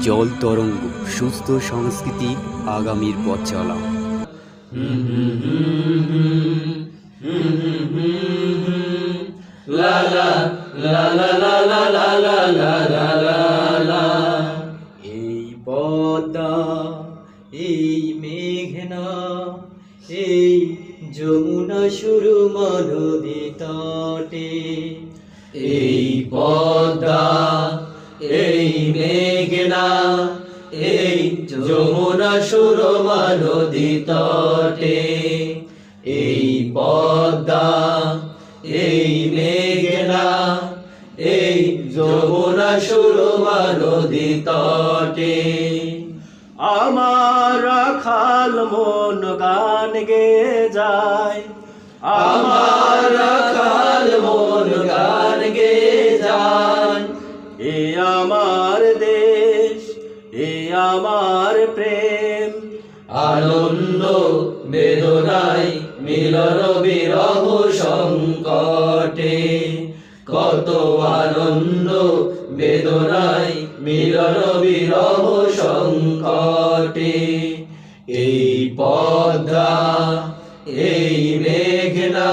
জল তরঙ্গ সুস্থ সংস্কৃতি আগামীর পথ চলা। এই পদ্মা, এই মেঘনা, এই যমুনা সুরমা নদী তটে। এই পদ্মা, এই মেঘনা, এই যমুনা সুরমা নদী তটে। এই পদ্মা, এই মেঘনা, এই যমুনা সুরমা নদী তটে। আমার রাখাল মন গান গেয়ে যায়, আমার রাখাল মন গান গেয়ে যায়। এ আমার দেশ, এ আমার প্রেম, আনন্দ বেদনায় মিলন বিরহ সংকটে। কত আনন্দ বেদনায় মিলন বিরহ সংকটে। এই পদ্মা, এই মেঘনা,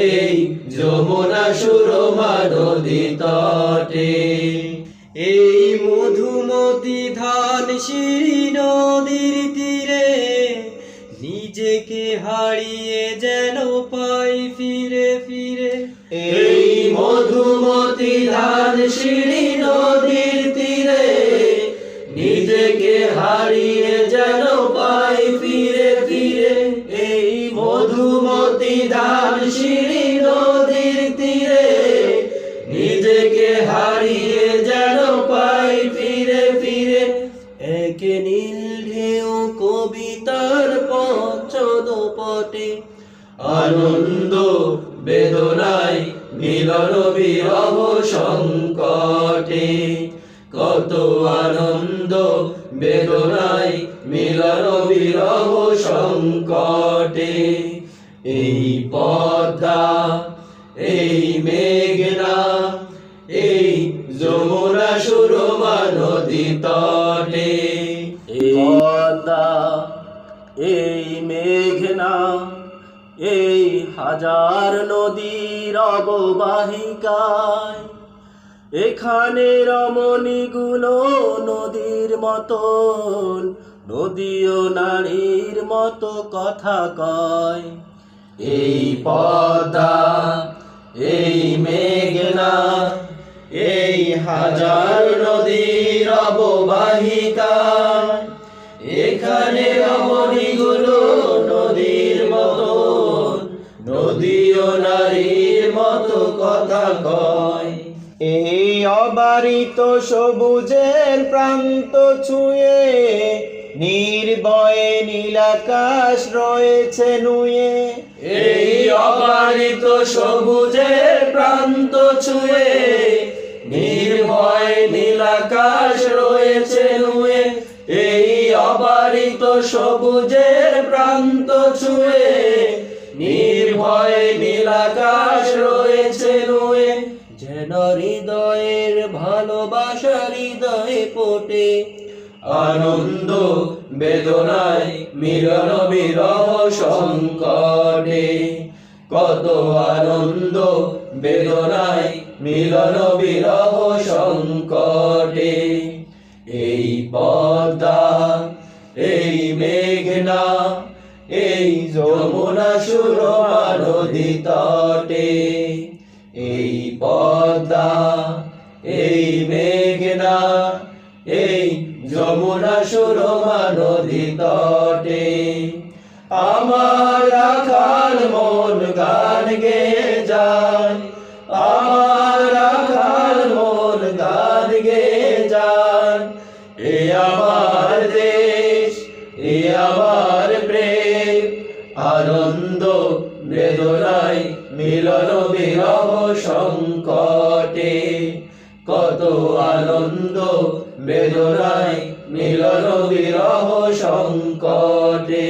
এই যমুনা সুরমা নদী তটে। এই মধুমতি ধান সিঁড়ি নদীর তীরে, নিজেকে হারিয়ে যেন পাই ফিরে ফিরে। এই মধুমতি ধান সিঁড়ি নদীর তীরে, নিজেকে হারিয়ে যেন পাই ফিরে ফিরে। এই মধুমতি ধান সিঁড়ি নদীর তীরে, নিজেকে হারিয়ে যেন পাই ফিরে ফিরে। এক নীল ঢেউ কবিতার পঞ্চদপটে, আনন্দ বেদনায় মিলন বিরহ সংকটে। কত আনন্দ বেদনায় মিলন বিরহ সংকটে। এই পদ্মা, এই মেঘনা, এই যমুনা সুরমা নদী তটে। এই পদ্মা, এই মেঘনা, এই হাজার নদীর অববাহিকায়, এখানে রমণীগুলো নদীর মতন, নদীও নারীর মতো কথা কয়। এই পদ্মা, এই মেঘনা, এই হাজার নদীর অববাহিকায়, এখানে রমণীগুলো নদীর মতন, নদীও নারীর মতো কথা কয়। এই অবারিত সবুজের প্রান্ত ছুঁয়ে, নির্ভয়ে নীলাকাশ রয়েছে নুয়ে। এই অবারিত সবুজের প্রান্ত ছুঁয়ে, নির্ভয়ে নীলাকাশ রয়েছে নুয়ে। এই অবারিত সবুজের প্রান্ত ছুঁয়ে, নির্ভয়ে নীলাকাশ রয়েছে নুয়ে। যেন হৃদয়ের ভালোবাসা হৃদয়ে ফোটে, আনন্দ বেদনায় মিলন বিরহ সংকটে। কত আনন্দ বেদনায় মিলন বিরহ সংকটে। এই পদ্মা, এই মেঘনা, এই যমুনা সুরমা নদী তটে। এই পদ্মা, এই মেঘনা, এই যমুনা সুরমা নদী তটে। আমার রাখাল মন গান গেয়ে যায়, আমার রাখাল মন গান গেয়ে যায়। এ আমার দেশ, এ আমার প্রেম, আনন্দ বেদনায় মিলন বিরহ সংকটে। কত আনন্দ বেদনায় মিলন বিরহ সংকটে।